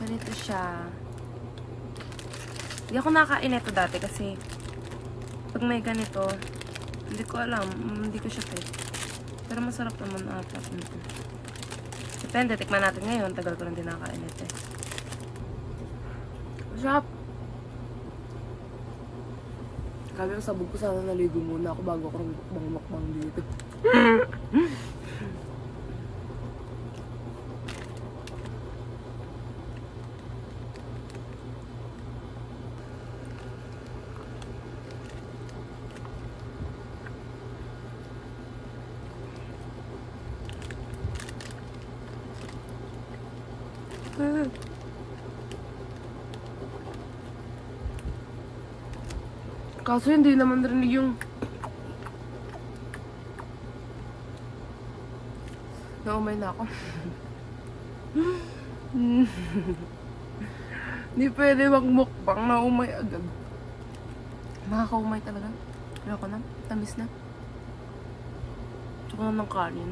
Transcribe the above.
Ganito siya. Hindi ako nakakain ito dati kasi pag may ganito, hindi ko alam, hindi ko siya take. Pero masarap naman ata. Depende, tikman natin ngayon. Tagal ko lang din nakakain ito eh. Masarap! Sabi ko, sabog ko sana naligo muna ako bago ako mukbang dito. Kaso hindi naman rinig yung naumay na ako. Hindi pwede magmukbang na umay agad. Nakakaumay talaga. Ayoko na. Tamis na. Tsaka na ng kanin.